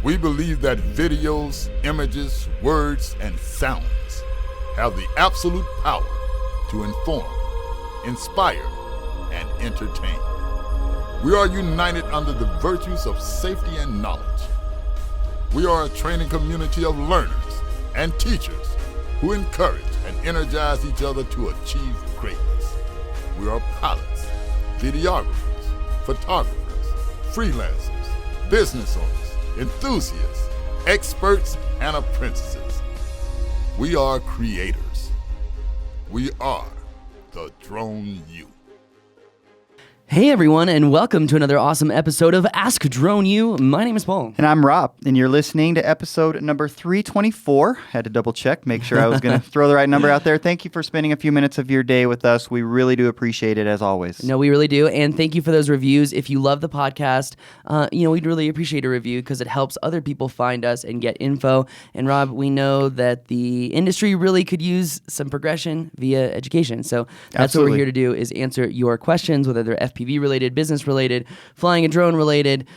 We believe that videos, images, words, and sounds have the absolute power to inform, inspire, and entertain. We are united under the virtues of safety and knowledge. We are a training community of learners and teachers who encourage and energize each other to achieve greatness. We are pilots, videographers, photographers, freelancers, business owners, enthusiasts, experts, and apprentices. We are creators. We are the Drone U. Hey everyone, and welcome to another awesome episode of Ask Drone U. My name is Paul. And I'm Rob, and you're listening to episode number 324. Had to double check, make sure I was going to throw the right number out there. Thank you for spending a few minutes of your day with us. We really do appreciate it, as always. No, we really do, and thank you for those reviews. If you love the podcast, we'd really appreciate a review because it helps other people find us and get info. And Rob, we know that the industry really could use some progression via education. So that's Absolutely. what we're here to do, is answer your questions, whether they're FPV related, business related, flying a drone related.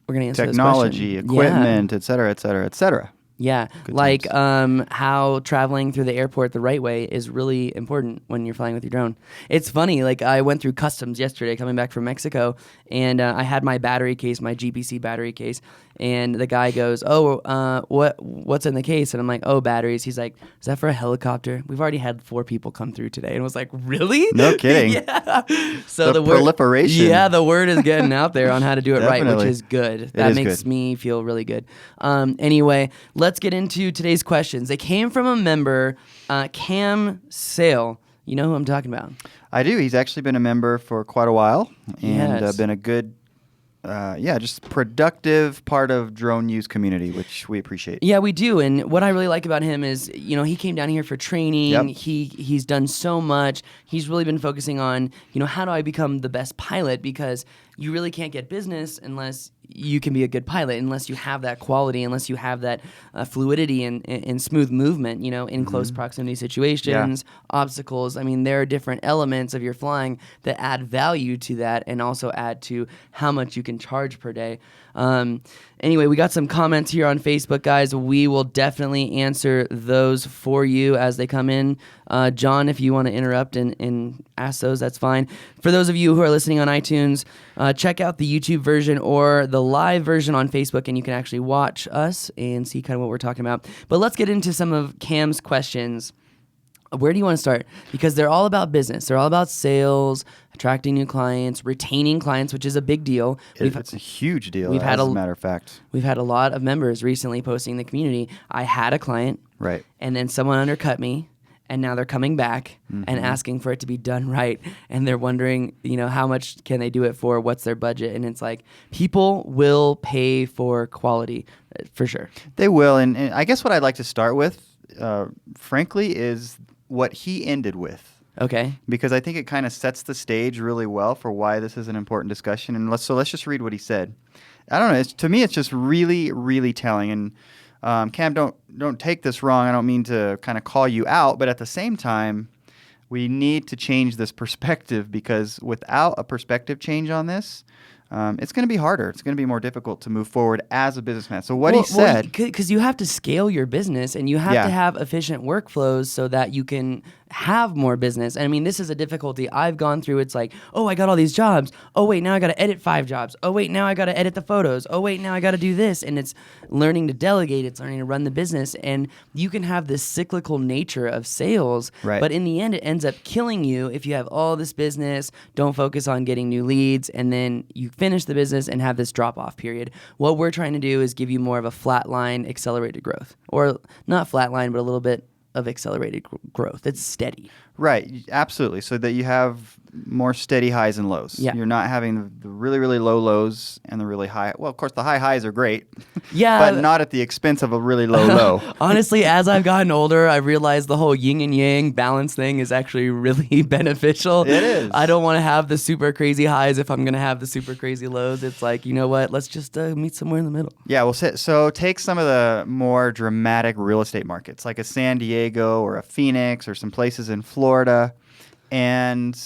We're going to answer Technology, those questions. equipment, et cetera, et cetera, et cetera. Yeah, Good like times. how traveling through the airport the right way is really important when you're flying with your drone. It's funny, like I went through customs yesterday coming back from Mexico, and I had my battery case, my GPC battery case, and the guy goes, what's in the case? And I'm like, oh, batteries. He's like, is that for a helicopter? We've already had 4 people come through today. And I was like, really? No kidding. Yeah. So The proliferation. Yeah, the word is getting out there on how to do it right, which Definitely. is good. That is makes good. me feel really good. Anyway, let's get into today's questions. They came from a member, Cam Sale. You know who I'm talking about? I do. He's actually been a member for quite a while and Yes. been a good, just productive part of Drone Use community, which we appreciate. Yeah, we do. And what I really like about him is, he came down here for training. Yep. He's done so much. He's really been focusing on, how do I become the best pilot? Because you really can't get business unless you can be a good pilot, unless you have that quality, unless you have that fluidity and smooth movement, in close proximity situations, obstacles. I mean, there are different elements of your flying that add value to that and also add to how much you can charge per day. Anyway, we got some comments here on Facebook, guys. We will definitely answer those for you as they come in. John, if you want to interrupt and ask those, that's fine. For those of you who are listening on iTunes, check out the YouTube version or the live version on Facebook, and you can actually watch us and see kind of what we're talking about. But let's get into some of Cam's questions. Where do you want to start? Because they're all about business. They're all about sales, attracting new clients, retaining clients, which is a big deal. It's a huge deal, we've had as a matter of fact. We've had a lot of members recently posting in the community. I had a client, Right. and then someone undercut me, and now they're coming back and asking for it to be done right, and they're wondering, how much can they do it for? What's their budget? And it's like, people will pay for quality, for sure. They will. And I guess what I'd like to start with, frankly, is what he ended with. Okay. Because I think it kind of sets the stage really well for why this is an important discussion. And let's just read what he said. I don't know. To me, it's just really, really telling. And Cam, don't take this wrong. I don't mean to kind of call you out, but at the same time, we need to change this perspective, because without a perspective change on this, it's going to be harder. It's going to be more difficult to move forward as a businessman. So what he said... Because you have to scale your business, and you have to have efficient workflows so that you can have more business. And I mean, this is a difficulty I've gone through. It's like, oh, I got all these jobs. Oh, wait, now I got to edit 5 jobs. Oh, wait, now I got to edit the photos. Oh, wait, now I got to do this. And it's learning to delegate. It's learning to run the business. And you can have this cyclical nature of sales, Right. but in the end, it ends up killing you if you have all this business, don't focus on getting new leads, and then you finish the business and have this drop-off period. What we're trying to do is give you more of a flatline, accelerated growth. Or not flatline, but a little bit of accelerated growth. It's steady. Right, absolutely. So that you have more steady highs and lows. Yeah. You're not having the really, really low lows and the really high. Well, of course, the high highs are great, Yeah. but not at the expense of a really low low. Honestly, as I've gotten older, I realized the whole yin and yang balance thing is actually really beneficial. It is. I don't want to have the super crazy highs if I'm going to have the super crazy lows. It's like, you know what? Let's just meet somewhere in the middle. Yeah, well, so take some of the more dramatic real estate markets, like a San Diego or a Phoenix or some places in Florida, and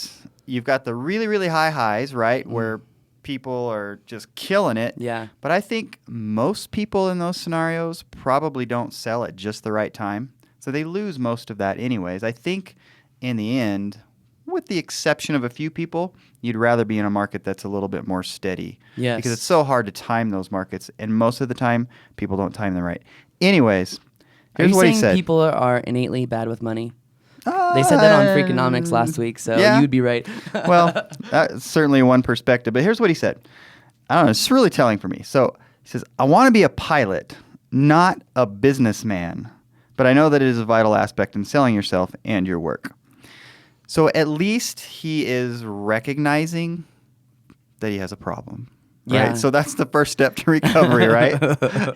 you've got the really, really high highs, right, where people are just killing it. Yeah. But I think most people in those scenarios probably don't sell at just the right time. So they lose most of that anyways. I think in the end, with the exception of a few people, you'd rather be in a market that's a little bit more steady. Yes. Because it's so hard to time those markets. And most of the time, people don't time them right. Anyways, here's what he said. Are you saying people are innately bad with money? They said that on Freakonomics last week, so yeah. you'd be right. Well, that's certainly one perspective. But here's what he said. I don't know. It's really telling for me. So he says, I want to be a pilot, not a businessman. But I know that it is a vital aspect in selling yourself and your work. So at least he is recognizing that he has a problem. Yeah. Right? So that's the first step to recovery, right?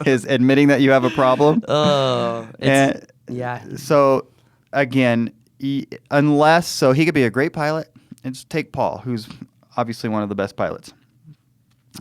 Is admitting that you have a problem. Oh, yeah. So again, so he could be a great pilot. And just take Paul, who's obviously one of the best pilots.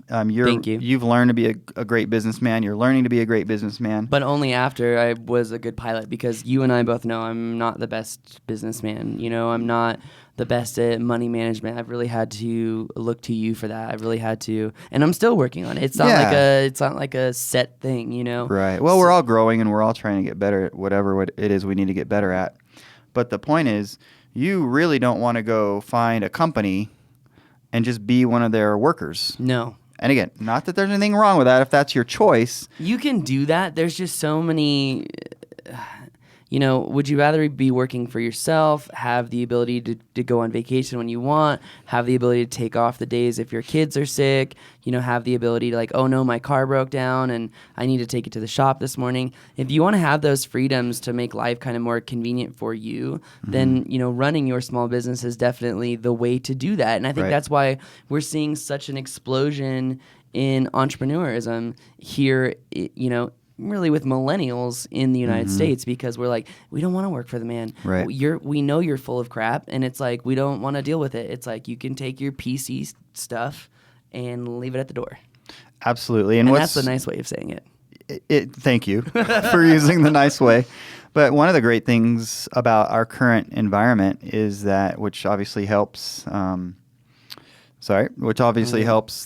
Thank you. You've learned to be a great businessman. You're learning to be a great businessman. But only after I was a good pilot, because you and I both know I'm not the best businessman. You know, I'm not the best at money management. I've really had to look to you for that. I've really had to, and I'm still working on it. It's not like a set thing, you know. Right. Well, we're all growing and we're all trying to get better at whatever it is we need to get better at. But the point is, you really don't want to go find a company and just be one of their workers. No. And again, not that there's anything wrong with that if that's your choice. You can do that. There's just so many, would you rather be working for yourself, have the ability to go on vacation when you want, have the ability to take off the days if your kids are sick, have the ability to oh no, my car broke down and I need to take it to the shop this morning. If you want to have those freedoms to make life kind of more convenient for you, then, running your small business is definitely the way to do that. And I think that's why we're seeing such an explosion in entrepreneurism here, really with millennials in the United States, because we're like, we don't want to work for the man. Right. We know you're full of crap, and it's like, we don't want to deal with it. It's like, you can take your PC stuff and leave it at the door. Absolutely. And that's the nice way of saying it. Thank you for using the nice way. But one of the great things about our current environment is that, which obviously helps helps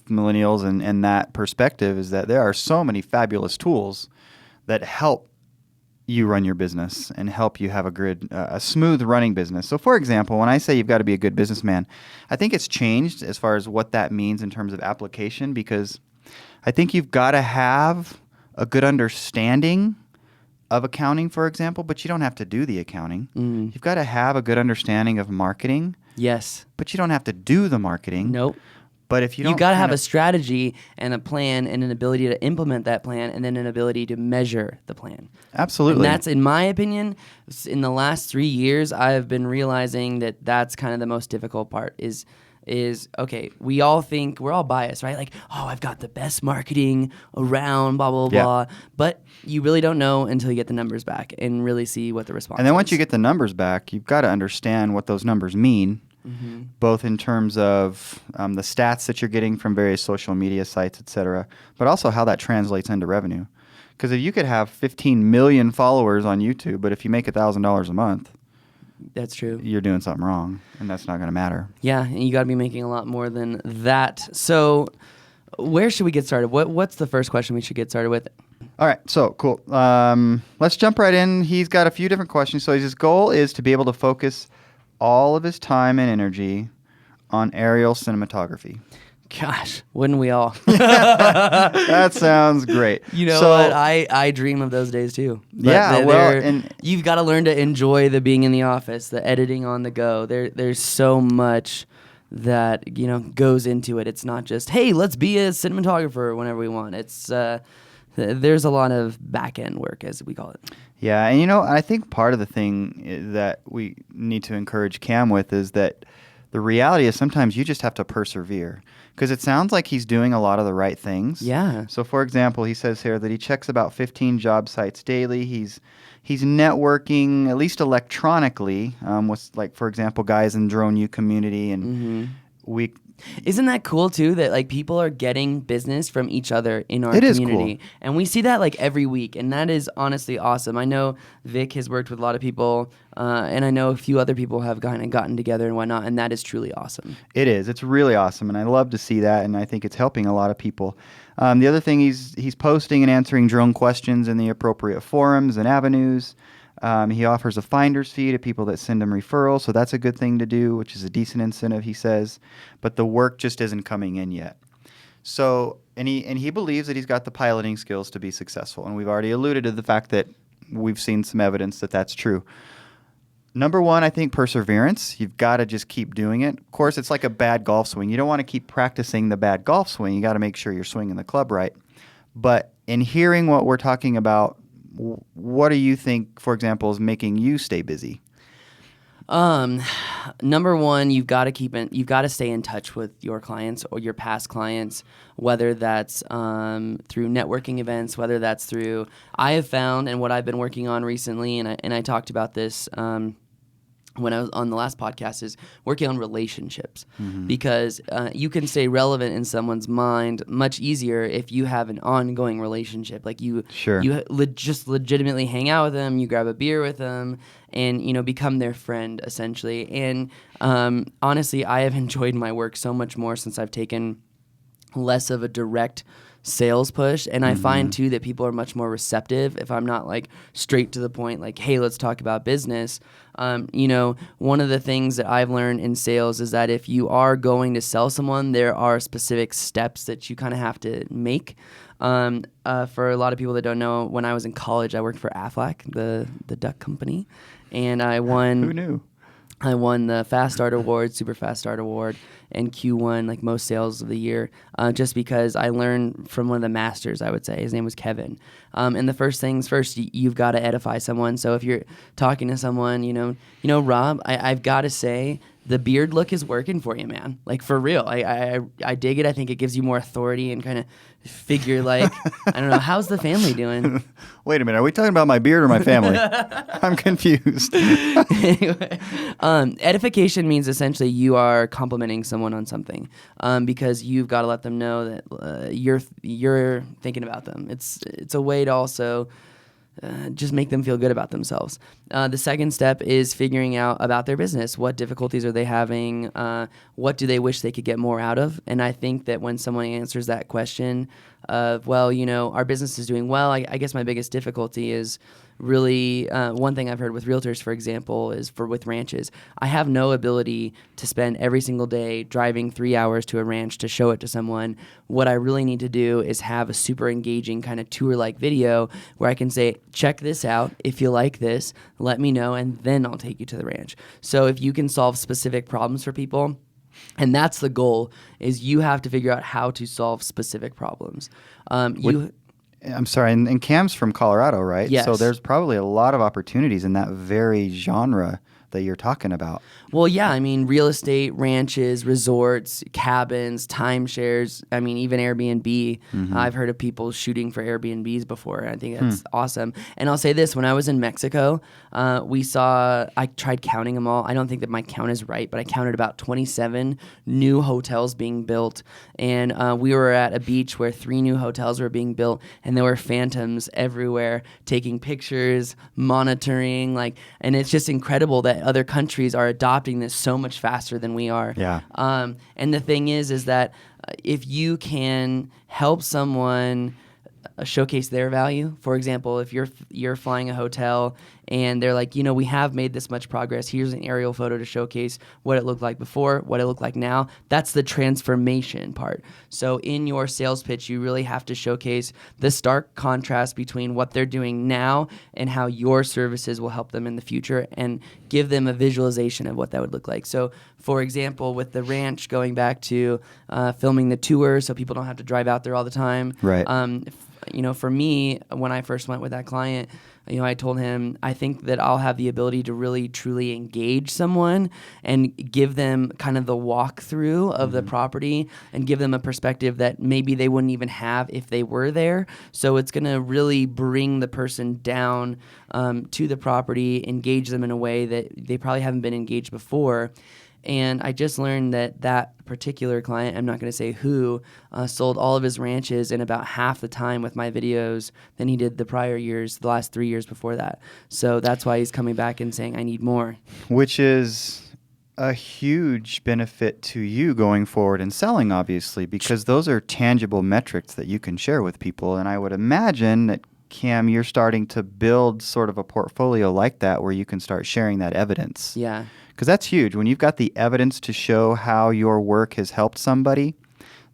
millennials and that perspective, is that there are so many fabulous tools that help you run your business and help you have a smooth running business. So for example, when I say you've got to be a good businessman, I think it's changed as far as what that means in terms of application, because I think you've got to have a good understanding of accounting, for example, but you don't have to do the accounting. You've got to have a good understanding of marketing. Yes. But you don't have to do the marketing. Nope. But if you don't, you got to have a strategy and a plan and an ability to implement that plan, and then an ability to measure the plan. Absolutely. And that's, in my opinion, in the last 3 years, I have been realizing that that's kind of the most difficult part is okay, we all think, we're all biased, right? Like, oh, I've got the best marketing around, blah, blah, blah. But you really don't know until you get the numbers back and really see what the response is. And then once you get the numbers back, you've got to understand what those numbers mean. Both in terms of the stats that you're getting from various social media sites, et cetera, but also how that translates into revenue. Because if you could have 15 million followers on YouTube, but if you make $1,000 a month, that's true, you're doing something wrong, and that's not going to matter. Yeah, and you got to be making a lot more than that. So where should we get started? What's the first question we should get started with? All right, so cool. Let's jump right in. He's got a few different questions. So his goal is to be able to focus all of his time and energy on aerial cinematography. Gosh, wouldn't we all? That sounds great. You know what? I dream of those days too. But and you've got to learn to enjoy the being in the office, the editing on the go. There's so much that goes into it. It's not just, hey, let's be a cinematographer whenever we want. It's there's a lot of back end work, as we call it. Yeah, and I think part of the thing that we need to encourage Cam with is that the reality is sometimes you just have to persevere, because it sounds like he's doing a lot of the right things. Yeah. So, for example, he says here that he checks about 15 job sites daily. He's networking, at least electronically, with, like, for example, guys in Drone U community, and we Isn't that cool too that like people are getting business from each other in our It is community? cool. And we see that like every week, and that is honestly awesome. I know Vic has worked with a lot of people, and I know a few other people have kind of gotten together and whatnot, and that is truly awesome. It is. It's really awesome, and I love to see that, and I think it's helping a lot of people. The other thing, he's posting and answering drone questions in the appropriate forums and avenues. He offers a finder's fee to people that send him referrals, so that's a good thing to do, which is a decent incentive, he says. But the work just isn't coming in yet. So, and he believes that he's got the piloting skills to be successful, and we've already alluded to the fact that we've seen some evidence that that's true. Number one, I think perseverance. You've got to just keep doing it. Of course, it's like a bad golf swing. You don't want to keep practicing the bad golf swing. You got to make sure you're swinging the club right. But in hearing what we're talking about, what do you think, for example, is making you stay busy? Number one, you've got to stay in touch with your clients or your past clients, whether that's through networking events, whether that's through, I have found, and what I've been working on recently, and I talked about this when I was on the last podcast, is working on relationships, because you can stay relevant in someone's mind much easier if you have an ongoing relationship. Like you just legitimately hang out with them, you grab a beer with them, and become their friend essentially. And honestly, I have enjoyed my work so much more since I've taken less of a direct sales push, and I find too that people are much more receptive if I'm not like straight to the point, like, hey, let's talk about business. One of the things that I've learned in sales is that if you are going to sell someone, there are specific steps that you kind of have to make. For a lot of people that don't know, when I was in college, I worked for Aflac, the duck company, and I won. Who knew? I won the Fast Start Award, Super Fast Start Award, and Q1, like most sales of the year, just because I learned from one of the masters, I would say. His name was Kevin. And the first things first, you've got to edify someone. So if you're talking to someone, Rob, I've got to say, the beard look is working for you, man. Like, for real. I dig it. I think it gives you more authority and kind of figure, like, I don't know, how's the family doing? Wait a minute. Are we talking about my beard or my family? I'm confused. Anyway, edification means essentially you are complimenting someone on something, because you've got to let them know that you're thinking about them. It's a way to also just make them feel good about themselves. The second step is figuring out about their business. What difficulties are they having? What do they wish they could get more out of? And I think that when someone answers that question of, well, our business is doing well, I guess my biggest difficulty is really one thing I've heard with realtors, for example, is with ranches. I have no ability to spend every single day driving 3 hours to a ranch to show it to someone. What I really need to do is have a super engaging kind of tour-like video where I can say, check this out. If you like this, let me know, and then I'll take you to the ranch. So if you can solve specific problems for people, and that's the goal, is you have to figure out how to solve specific problems. I'm sorry, and Cam's from Colorado, right? Yes. So there's probably a lot of opportunities in that very genre that you're talking about. Well, yeah, I mean, real estate, ranches, resorts, cabins, timeshares, I mean, even Airbnb. I've heard of people shooting for Airbnbs before. I think that's awesome. And I'll say this, when I was in Mexico, I tried counting them all. I don't think that my count is right, but I counted about 27 new hotels being built. And we were at a beach where 3 new hotels were being built, and there were phantoms everywhere taking pictures, monitoring, and it's just incredible that other countries are adopting this so much faster than we are. Yeah. And the thing is that if you can help someone showcase their value, for example, if you're flying a hotel and they're like, we have made this much progress, here's an aerial photo to showcase what it looked like before, what it looked like now. That's the transformation part. So in your sales pitch, you really have to showcase the stark contrast between what they're doing now and how your services will help them in the future, and give them a visualization of what that would look like. So for example, with the ranch, going back to filming the tour so people don't have to drive out there all the time. Right. For me, when I first went with that client, I told him, I think that I'll have the ability to really, truly engage someone and give them kind of the walkthrough of the property and give them a perspective that maybe they wouldn't even have if they were there. So it's going to really bring the person down to the property, engage them in a way that they probably haven't been engaged before. And I just learned that particular client, I'm not going to say who, sold all of his ranches in about half the time with my videos than he did the prior years, the last 3 years before that. So that's why he's coming back and saying, I need more. Which is a huge benefit to you going forward and selling, obviously, because those are tangible metrics that you can share with people. And I would imagine that, Cam, you're starting to build sort of a portfolio like that where you can start sharing that evidence. Yeah. Because that's huge. When you've got the evidence to show how your work has helped somebody,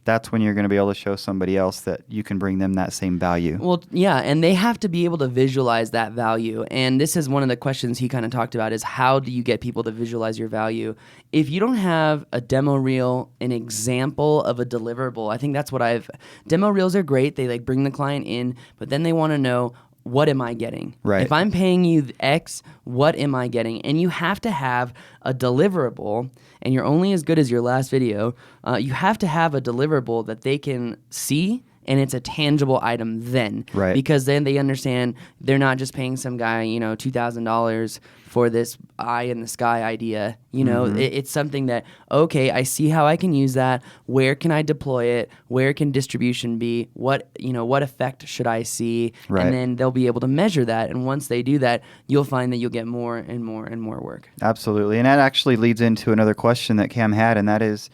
that's when you're going to be able to show somebody else that you can bring them that same value. Well, yeah, and they have to be able to visualize that value. And this is one of the questions he kind of talked about is how do you get people to visualize your value? If you don't have a demo reel, an example of a deliverable, I think that's what demo reels are great. They like bring the client in, but then they want to know, what am I getting? Right. If I'm paying you X, what am I getting? And you have to have a deliverable, and you're only as good as your last video. You have to have a deliverable that they can see, and it's a tangible item then. Right. Because then they understand they're not just paying some guy, $2,000 for this eye in the sky idea. It's something that, okay, I see how I can use that. Where can I deploy it? Where can distribution be? What effect should I see? Right. And then they'll be able to measure that. And once they do that, you'll find that you'll get more and more and more work. Absolutely. And that actually leads into another question that Cam had, and that is,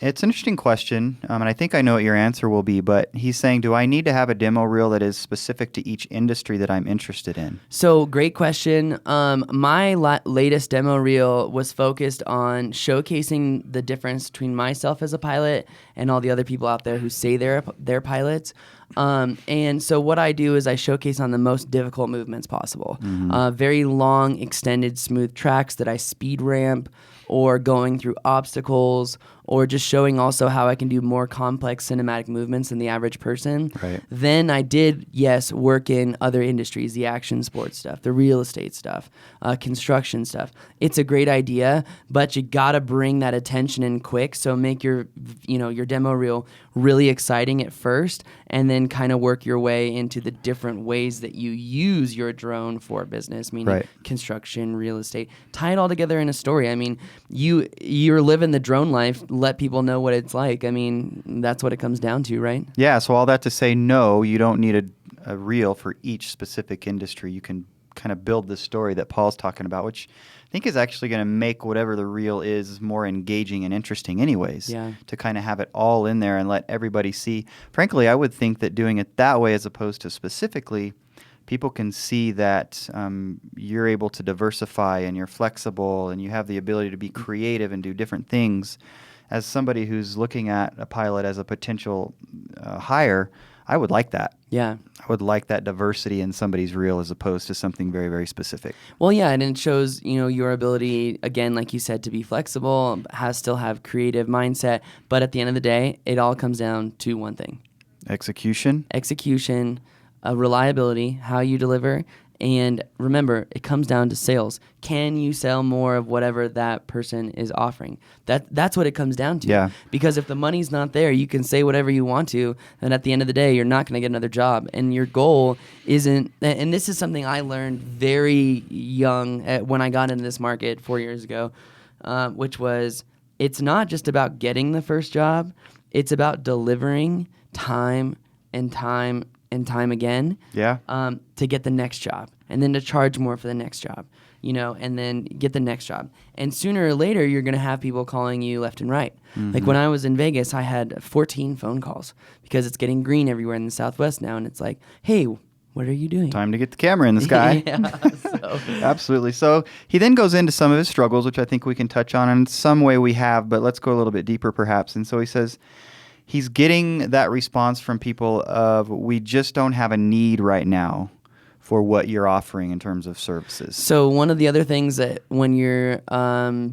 it's an interesting question, and I think I know what your answer will be, but he's saying, do I need to have a demo reel that is specific to each industry that I'm interested in? So, great question. My latest demo reel was focused on showcasing the difference between myself as a pilot and all the other people out there who say they're pilots. And so what I do is I showcase on the most difficult movements possible. Very long, extended, smooth tracks that I speed ramp, or going through obstacles, or just showing also how I can do more complex cinematic movements than the average person. Right. Then I did, yes, work in other industries, the action sports stuff, the real estate stuff, construction stuff. It's a great idea, but you gotta bring that attention in quick. So make your demo reel really exciting at first, and then kind of work your way into the different ways that you use your drone for business, meaning Right. construction, real estate. Tie it all together in a story. I mean, you're living the drone life. Let people know what it's like. I mean, that's what it comes down to, right? Yeah, so all that to say, no, you don't need a reel for each specific industry. You can kind of build this story that Paul's talking about, which I think is actually going to make whatever the reel is more engaging and interesting anyways. Yeah. To kind of have it all in there and let everybody see. Frankly, I would think that doing it that way as opposed to specifically, people can see that you're able to diversify and you're flexible and you have the ability to be creative and do different things. As somebody who's looking at a pilot as a potential hire, I would like that. Yeah. I would like that diversity in somebody's reel as opposed to something very, very specific. Well, yeah, and it shows, your ability, again, like you said, to be flexible, still have creative mindset, but at the end of the day, it all comes down to one thing. Execution, reliability, how you deliver, and remember, it comes down to sales. Can you sell more of whatever that person is offering? That's what it comes down to. Yeah. Because if the money's not there, you can say whatever you want to, and at the end of the day, you're not going to get another job. And your goal isn't, and this is something I learned very young when I got into this market 4 years ago, which was, it's not just about getting the first job, it's about delivering time and time and time again, to get the next job, and then to charge more for the next job, and then get the next job. And sooner or later, you're going to have people calling you left and right. Like when I was in Vegas, I had 14 phone calls because it's getting green everywhere in the Southwest now, and it's like, hey, what are you doing? time to get the camera in the sky. Absolutely. So he then goes into some of his struggles, which I think we can touch on in some way we have, but let's go a little bit deeper perhaps. And so he says, he's getting that response from people of, we just don't have a need right now for what you're offering in terms of services. So one of the other things that when you're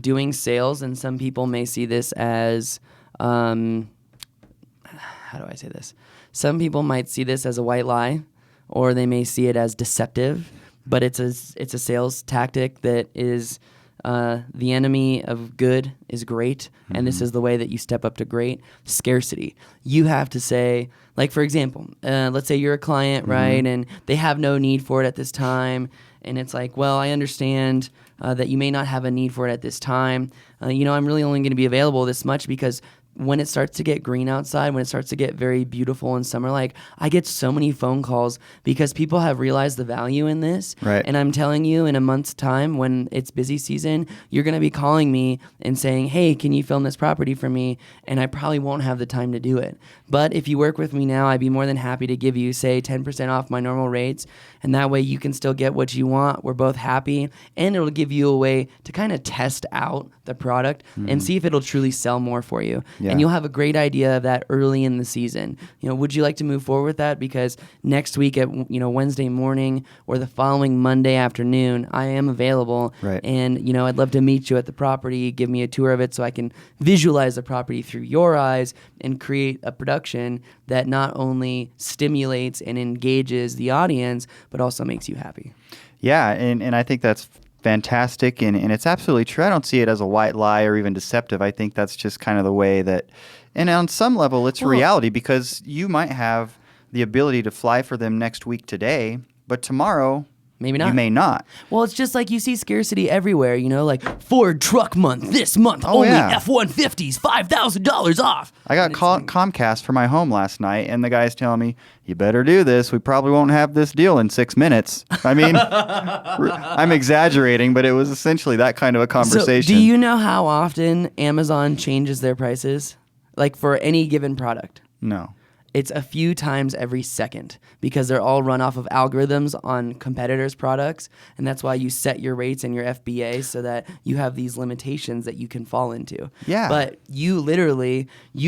doing sales, and some people may see this as, how do I say this? Some people might see this as a white lie, or they may see it as deceptive, but it's a sales tactic that is the enemy of good is great, and this is the way that you step up to great. Scarcity. You have to say, like, for example, let's say you're a client, right, and they have no need for it at this time, and it's like, well, I understand that you may not have a need for it at this time. I'm really only going to be available this much because when it starts to get green outside, when it starts to get very beautiful in summer, like I get so many phone calls because people have realized the value in this. Right. And I'm telling you, in a month's time, when it's busy season, you're going to be calling me and saying, hey, can you film this property for me? And I probably won't have the time to do it. But if you work with me now, I'd be more than happy to give you, say, 10% off my normal rates. And that way you can still get what you want. We're both happy. And it'll give you a way to kind of test out the product and see if it'll truly sell more for you. Yeah. And you'll have a great idea of that early in the season. Would you like to move forward with that? Because next week at Wednesday morning or the following Monday afternoon, I am available. Right. And I'd love to meet you at the property, give me a tour of it so I can visualize the property through your eyes and create a production that not only stimulates and engages the audience, but also makes you happy. Yeah, and I think that's fantastic, and it's absolutely true. I don't see it as a white lie or even deceptive. I think that's just kind of the way that, and on some level, it's reality, because you might have the ability to fly for them next week today, but tomorrow maybe not. You may not. Well, it's just like you see scarcity everywhere, like Ford Truck Month this month, only F-150s, $5,000 off. I got Comcast for my home last night, and the guy's telling me, you better do this. We probably won't have this deal in 6 minutes. I mean, I'm exaggerating, but it was essentially that kind of a conversation. So do you know how often Amazon changes their prices? Like for any given product? No. It's a few times every second because they're all run off of algorithms on competitors' products, and that's why you set your rates and your FBA so that you have these limitations that you can fall into. Yeah. But you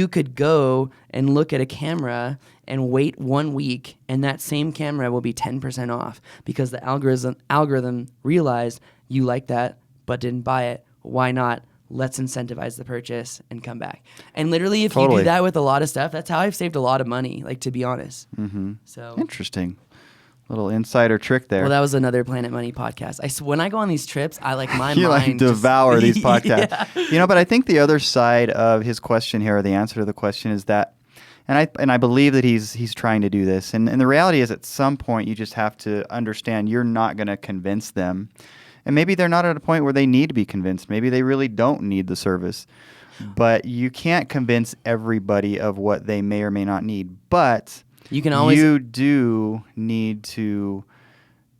could go and look at a camera and wait 1 week, and that same camera will be 10% off because the algorithm realized you like that but didn't buy it. Why not? Let's incentivize the purchase and come back. And literally, if you do that with a lot of stuff, that's how I've saved a lot of money, like, to be honest. Mm-hmm. So interesting. Little insider trick there. Well, that was another Planet Money podcast. When I go on these trips, I like my you mind. You devour these podcasts. Yeah. But I think the other side of his question here, or the answer to the question, is that, and I believe that he's trying to do this. And the reality is, at some point, you just have to understand you're not going to convince them. And maybe they're not at a point where they need to be convinced. Maybe they really don't need the service. But you can't convince everybody of what they may or may not need. But you do need to,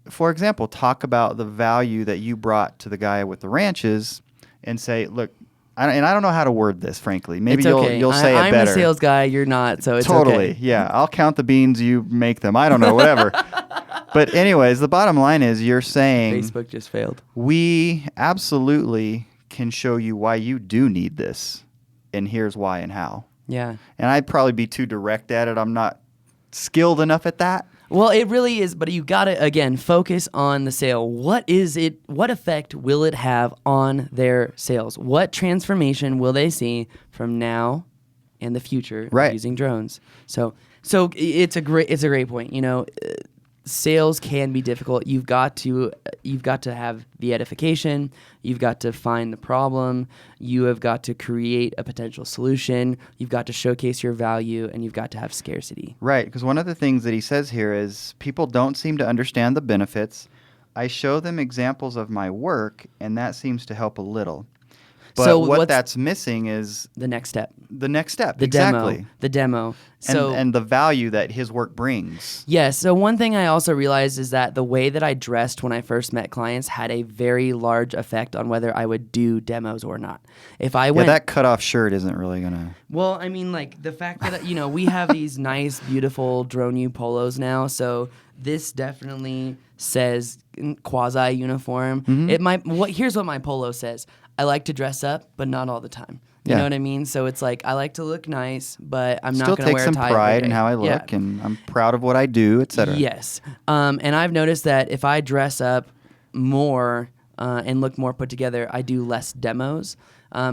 for example, talk about the value that you brought to the guy with the ranches and say, look, and I don't know how to word this, frankly. Maybe you'll say it better. I'm the sales guy. You're not, so it's totally, okay. Yeah. I'll count the beans. You make them. I don't know, whatever. But anyways, the bottom line is you're saying Facebook just failed. We absolutely can show you why you do need this, and here's why and how. Yeah. And I'd probably be too direct at it. I'm not skilled enough at that. Well, it really is, but you got to, again, focus on the sale. What is it? What effect will it have on their sales? What transformation will they see from now and the future of using drones? So it's a great point. Sales can be difficult. You've got to have the edification. You've got to find the problem. You have got to create a potential solution. You've got to showcase your value, and you've got to have scarcity. Right, because one of the things that he says here is people don't seem to understand the benefits. I show them examples of my work, and that seems to help a little. But so what that's missing is the next step. The next step, exactly. The demo. And the value that his work brings. Yeah, so one thing I also realized is that the way that I dressed when I first met clients had a very large effect on whether I would do demos or not. If I went, that cut-off shirt isn't really going to... Well, I mean, like, the fact that, we have these nice, beautiful Drone U polos now, so this definitely says quasi-uniform. Mm-hmm. Here's what my polo says. I like to dress up, but not all the time. You know what I mean? So it's like I like to look nice, but I'm not going to wear a tie. Still take some pride in how I look, and I'm proud of what I do, etc. Yes. And I've noticed that if I dress up more and look more put together, I do less demos.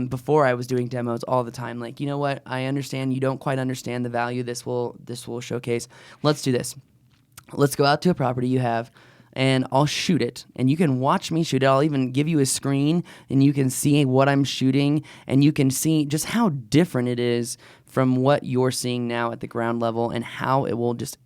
Before I was doing demos all the time. Like, you know what? I understand you don't quite understand the value this will showcase. Let's do this. Let's go out to a property you have. and I'll shoot it, and you can watch me shoot it. I'll even give you a screen, and you can see what I'm shooting, and you can see just how different it is from what you're seeing now at the ground level, and how it will just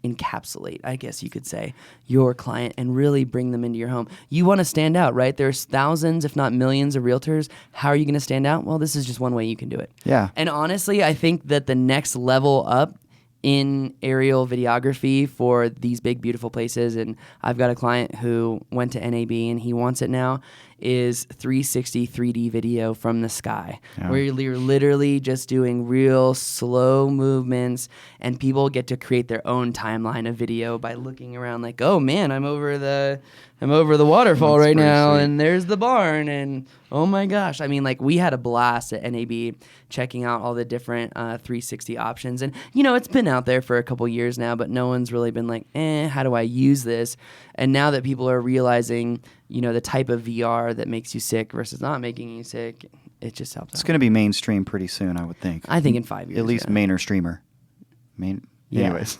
encapsulate, I guess you could say, your client and really bring them into your home. You want to stand out, right? There's thousands, if not millions of realtors. How are you going to stand out? Well, this is just one way you can do it. Yeah. And honestly, I think that the next level up in aerial videography for these big, beautiful places, and I've got a client who went to NAB and he wants it now, is 360 3D video from the sky, where you're literally just doing real slow movements, and people get to create their own timeline of video by looking around like, oh man, I'm over the waterfall right now, and there's the barn, and oh my gosh. I mean, like, we had a blast at NAB checking out all the different 360 options, and it's been out there for a couple years now, but no one's really been like, how do I use this? And now that people are realizing, the type of VR that makes you sick versus not making you sick, it just helps. It's going to be mainstream pretty soon, I would think. I think in 5 years. At least mainer streamer. Anyways,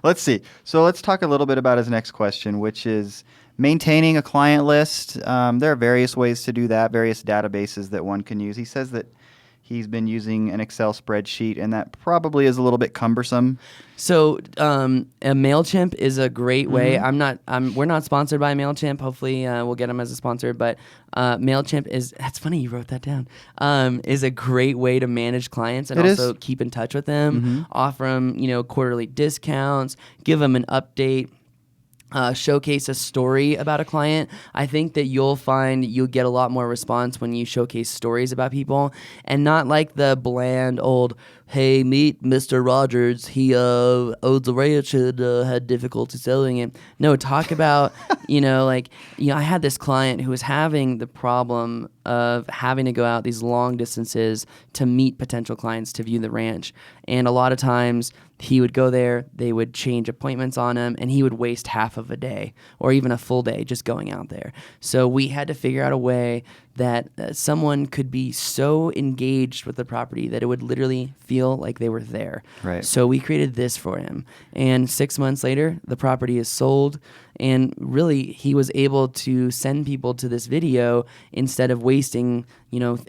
let's see. So let's talk a little bit about his next question, which is maintaining a client list. There are various ways to do that, various databases that one can use. He says that he's been using an Excel spreadsheet, and that probably is a little bit cumbersome. So a MailChimp is a great way. We're not sponsored by MailChimp. Hopefully we'll get them as a sponsor. But MailChimp that's funny you wrote that down, is a great way to manage clients and also keep in touch with them, offer them, quarterly discounts, give them an update. Showcase a story about a client. I think that you'll find you'll get a lot more response when you showcase stories about people, and not like the bland old, hey, meet Mr. Rogers. He owns a ranch and had difficulty selling it. No, talk about, I had this client who was having the problem of having to go out these long distances to meet potential clients to view the ranch. And a lot of times he would go there, they would change appointments on him, and he would waste half of a day or even a full day just going out there. So we had to figure out a way that someone could be so engaged with the property that it would literally feel like they were there. Right. So we created this for him. And 6 months later, the property is sold. And really, he was able to send people to this video instead of wasting,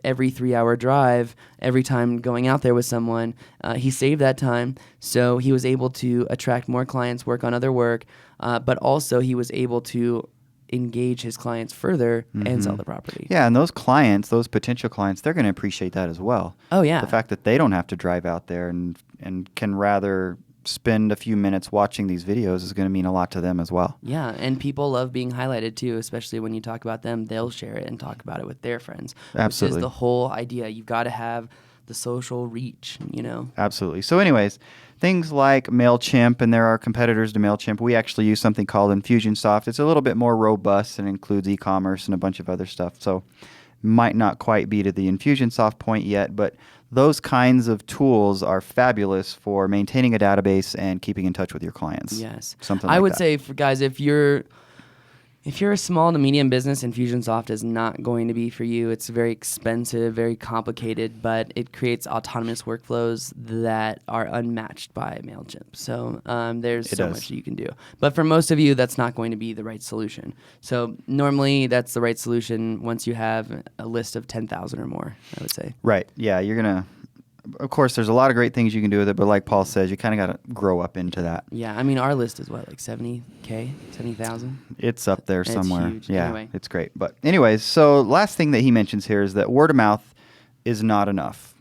every 3-hour drive every time going out there with someone. He saved that time. So he was able to attract more clients, work on other work, but also he was able to engage his clients further and sell the property. Yeah, and those potential clients, they're going to appreciate that as well. Oh, yeah. The fact that they don't have to drive out there and can rather spend a few minutes watching these videos is going to mean a lot to them as well. Yeah, and people love being highlighted too, especially when you talk about them. They'll share it and talk about it with their friends. Absolutely. Which is the whole idea. You've got to have the social reach, Absolutely. So anyways, things like MailChimp, and there are competitors to MailChimp. We actually use something called Infusionsoft. It's a little bit more robust and includes e-commerce and a bunch of other stuff. So might not quite be to the Infusionsoft point yet, but those kinds of tools are fabulous for maintaining a database and keeping in touch with your clients. Yes. Something like I would that. say, for guys, if you're a small to medium business, Infusionsoft is not going to be for you. It's very expensive, very complicated, but it creates autonomous workflows that are unmatched by MailChimp. So there's so much you can do. But for most of you, that's not going to be the right solution. So normally that's the right solution once you have a list of 10,000 or more, I would say. Right. Yeah, you're going to... Of course, there's a lot of great things you can do with it, but like Paul says, you kind of got to grow up into that. Yeah, I mean, our list is what, like 70K, 70,000? It's up there somewhere. It's huge. Yeah, Anyway. It's great. But anyways, so last thing that he mentions here is that word of mouth is not enough,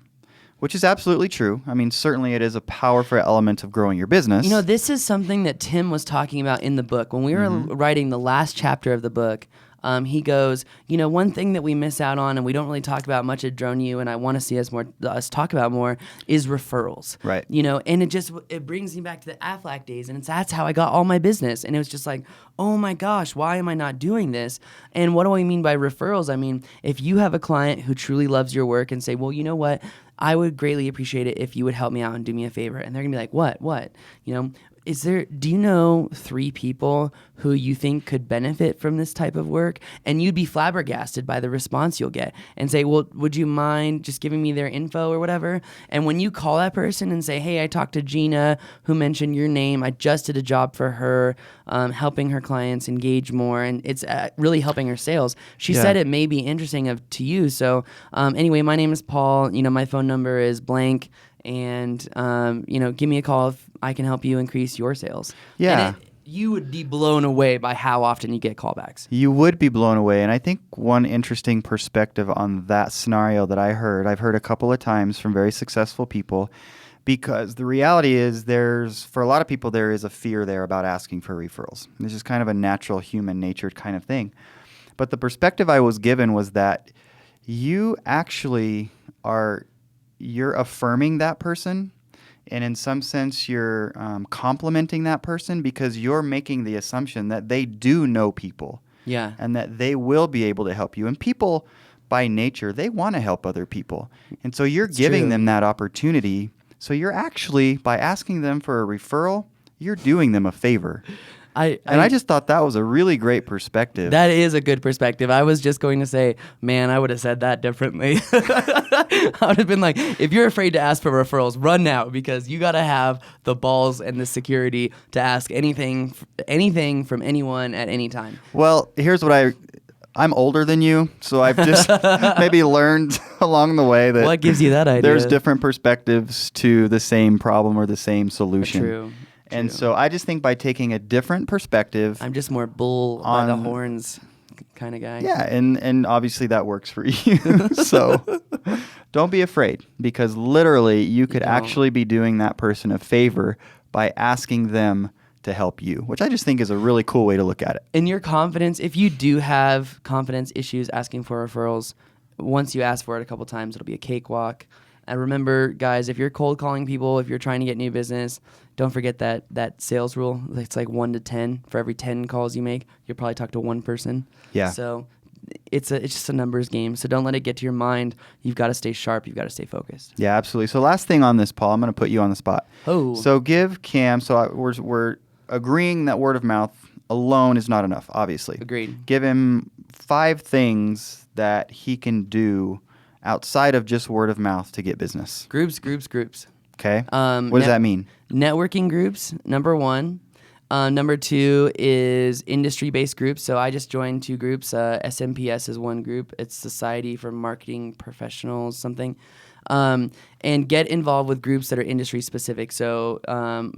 which is absolutely true. I mean, certainly it is a powerful element of growing your business. This is something that Tim was talking about in the book. When we were writing the last chapter of the book, he goes, one thing that we miss out on and we don't really talk about much at Drone U, and I want to see us talk about more, is referrals. Right. And it brings me back to the Aflac days, and that's how I got all my business. And it was just like, oh my gosh, why am I not doing this? And what do I mean by referrals? I mean, if you have a client who truly loves your work and say, well, you know what? I would greatly appreciate it if you would help me out and do me a favor. And they're going to be like, what? do you know 3 people who you think could benefit from this type of work? And you'd be flabbergasted by the response you'll get and say, well, would you mind just giving me their info or whatever? And when you call that person and say, hey, I talked to Gina who mentioned your name. I just did a job for her, helping her clients engage more. And it's really helping her sales. She said it may be interesting to you. So anyway, my name is Paul. My phone number is blank. And, give me a call if I can help you increase your sales. Yeah. And you would be blown away by how often you get callbacks. You would be blown away. And I think one interesting perspective on that scenario that I've heard a couple of times from very successful people, because the reality is for a lot of people, there is a fear there about asking for referrals. This is kind of a natural human natured kind of thing. But the perspective I was given was that you actually you're affirming that person, and in some sense you're complimenting that person, because you're making the assumption that they do know people, and that they will be able to help you. And people by nature, they want to help other people, and so you're giving them that opportunity. So you're actually, by asking them for a referral, you're doing them a favor. I just thought that was a really great perspective. That is a good perspective. I was just going to say, man, I would have said that differently. I would have been like, if you're afraid to ask for referrals, run now, because you got to have the balls and the security to ask anything from anyone at any time. Well, here's what I'm older than you, so I've just maybe learned along the way that what gives you that idea? There's different perspectives to the same problem or the same solution. True. And so I just think by taking a different perspective, I'm just more bull by the horns kind of guy. Yeah, and obviously that works for you. So don't be afraid, because literally you could actually be doing that person a favor by asking them to help you, which I just think is a really cool way to look at it. In your confidence, if you do have confidence issues asking for referrals, once you ask for it a couple times, it'll be a cakewalk. And remember, guys, if you're cold calling people, if you're trying to get new business, don't forget that sales rule. It's like 1 to 10. For every 10 calls you make, you'll probably talk to one person. Yeah. So it's just a numbers game. So don't let it get to your mind. You've got to stay sharp. You've got to stay focused. Yeah, absolutely. So last thing on this, Paul, I'm going to put you on the spot. Oh. So give Cam, we're agreeing that word of mouth alone is not enough, obviously. Agreed. Give him 5 things that he can do outside of just word of mouth to get business. Groups. Okay. What does that mean? Networking groups, number 1. Number 2 is industry-based groups. So I just joined 2 groups. SMPS is one group. It's Society for Marketing Professionals, something. And get involved with groups that are industry-specific. So,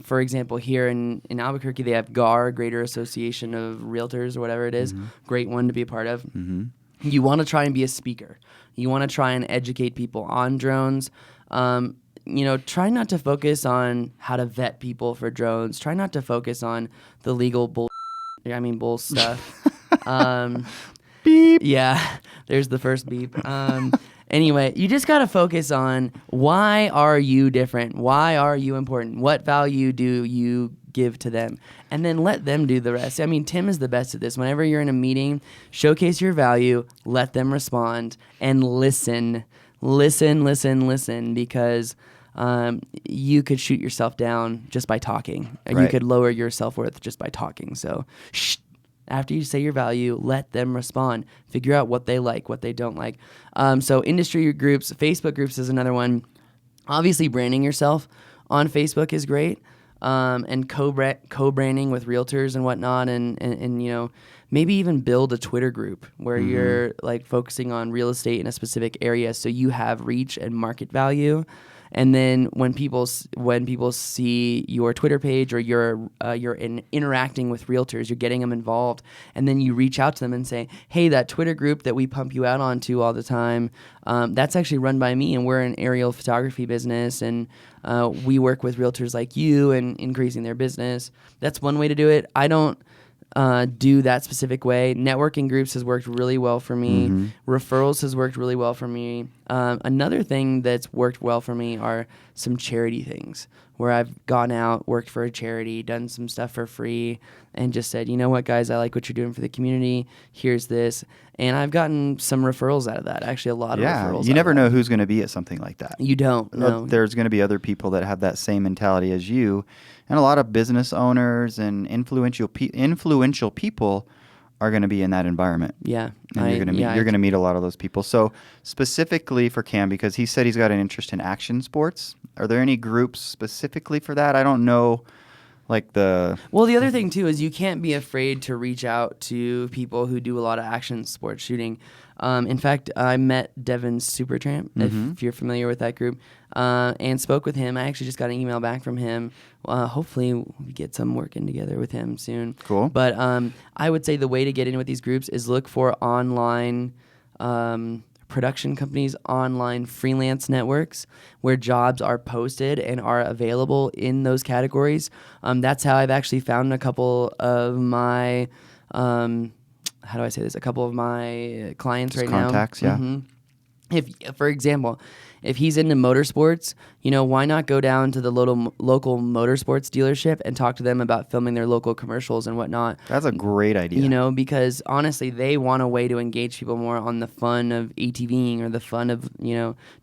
for example, here in Albuquerque, they have GAR, Greater Association of Realtors, or whatever it is. Mm-hmm. Great one to be a part of. Mm-hmm. You want to try and be a speaker. You want to try and educate people on drones. Try not to focus on how to vet people for drones. Try not to focus on the legal bull stuff. Beep. Yeah, there's the first beep. Anyway, you just got to focus on, why are you different? Why are you important? What value do you give to them? And then let them do the rest. I mean, Tim is the best at this. Whenever you're in a meeting, showcase your value, let them respond, and listen. Listen, because you could shoot yourself down just by talking. Right. You could lower your self-worth just by talking. So, after you say your value, let them respond. Figure out what they like, what they don't like. So industry groups, Facebook groups is another one. Obviously, branding yourself on Facebook is great, and co-branding with realtors and whatnot, and maybe even build a Twitter group where you're like focusing on real estate in a specific area, so you have reach and market value. And then when people see your Twitter page, or you're interacting with realtors, you're getting them involved, and then you reach out to them and say, hey, that Twitter group that we pump you out onto all the time, that's actually run by me, and we're an aerial photography business, and we work with realtors like you and increasing their business. That's one way to do it. I don't do that specific way. Networking groups has worked really well for me. Mm-hmm. Referrals has worked really well for me. Another thing that's worked well for me are some charity things where I've gone out, worked for a charity, done some stuff for free, and just said, you know what, guys, I like what you're doing for the community. Here's this. And I've gotten some referrals out of that, actually a lot of referrals. You never know who's going to be at something like that. You don't know. There's going to be other people that have that same mentality as you, and a lot of business owners and influential people are going to be in that environment. Yeah. And you're going to meet a lot of those people. So specifically for Cam, because he said he's got an interest in action sports, are there any groups specifically for that? I don't know. Well, the other thing, too, is you can't be afraid to reach out to people who do a lot of action sports shooting. In fact, I met Devin Supertramp, if you're familiar with that group, and spoke with him. I actually just got an email back from him. Hopefully, we get some working together with him soon. Cool. But I would say the way to get in with these groups is look for online production companies, online freelance networks where jobs are posted and are available in those categories. That's how I've actually found a couple of my, how do I say this? A couple of my clients right now. Contacts, yeah. Mm-hmm. If, for example, if he's into motorsports, why not go down to the local motorsports dealership and talk to them about filming their local commercials and whatnot? That's a great idea. Because honestly, they want a way to engage people more on the fun of ATVing or the fun of,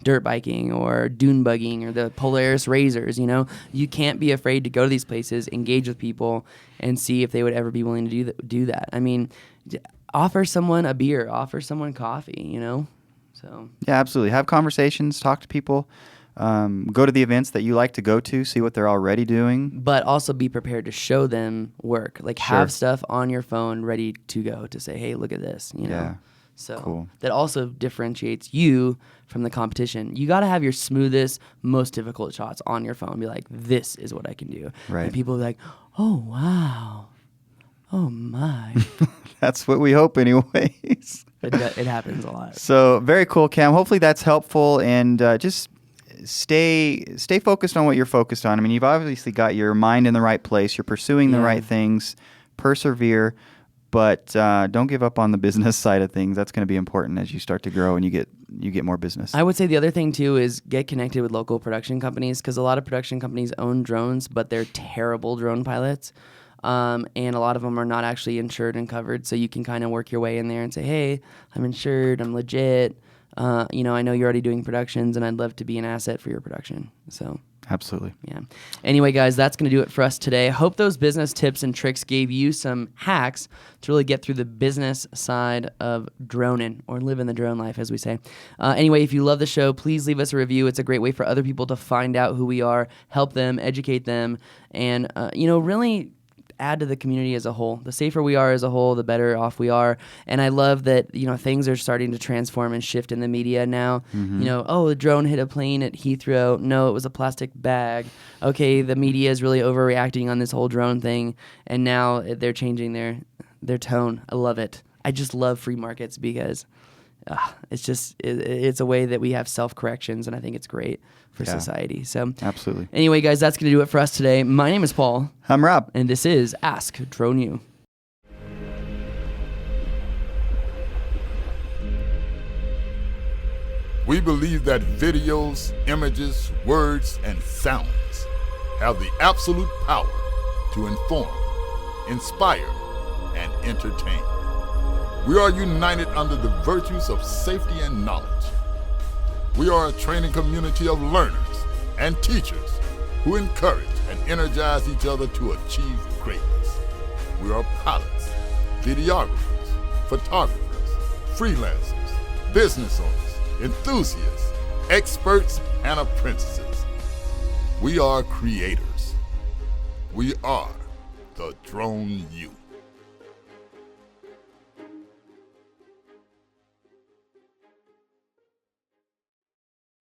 dirt biking or dune bugging or the Polaris Razors, You can't be afraid to go to these places, engage with people, and see if they would ever be willing to do that. I mean, offer someone a beer, offer someone coffee, So. Yeah, absolutely. Have conversations, talk to people, go to the events that you like to go to, see what they're already doing. But also be prepared to show them work. Have stuff on your phone ready to go to say, hey, look at this, Yeah. So cool. That also differentiates you from the competition. You got to have your smoothest, most difficult shots on your phone. Be like, this is what I can do. Right. And people are like, oh, wow. Oh, my. That's what we hope anyways. It happens a lot. So very cool, Cam. Hopefully that's helpful, and just stay focused on what you're focused on. I mean, you've obviously got your mind in the right place. You're pursuing the right things. Persevere, but don't give up on the business side of things. That's going to be important as you start to grow and you get more business. I would say the other thing too is get connected with local production companies, because a lot of production companies own drones, but they're terrible drone pilots. And a lot of them are not actually insured and covered, so you can kind of work your way in there and say, hey, I'm insured, I'm legit. I know you're already doing productions, and I'd love to be an asset for your production. So Absolutely. Yeah. Anyway, guys, that's going to do it for us today. Hope those business tips and tricks gave you some hacks to really get through the business side of droning, or living the drone life, as we say. Anyway, if you love the show, please leave us a review. It's a great way for other people to find out who we are, help them, educate them, and, really add to the community as a whole. The safer we are as a whole, the better off we are. And I love that, things are starting to transform and shift in the media now. Mm-hmm. A drone hit a plane at Heathrow. No, it was a plastic bag. Okay, the media is really overreacting on this whole drone thing, and now they're changing their tone. I love it. I just love free markets because it's a way that we have self-corrections, and I think it's great for society. So absolutely. Anyway, guys, that's going to do it for us today. My name is Paul. I'm Rob. And this is Ask Drone U. We believe that videos, images, words, and sounds have the absolute power to inform, inspire, and entertain. We are united under the virtues of safety and knowledge. We are a training community of learners and teachers who encourage and energize each other to achieve greatness. We are pilots, videographers, photographers, freelancers, business owners, enthusiasts, experts, and apprentices. We are creators. We are the Drone U.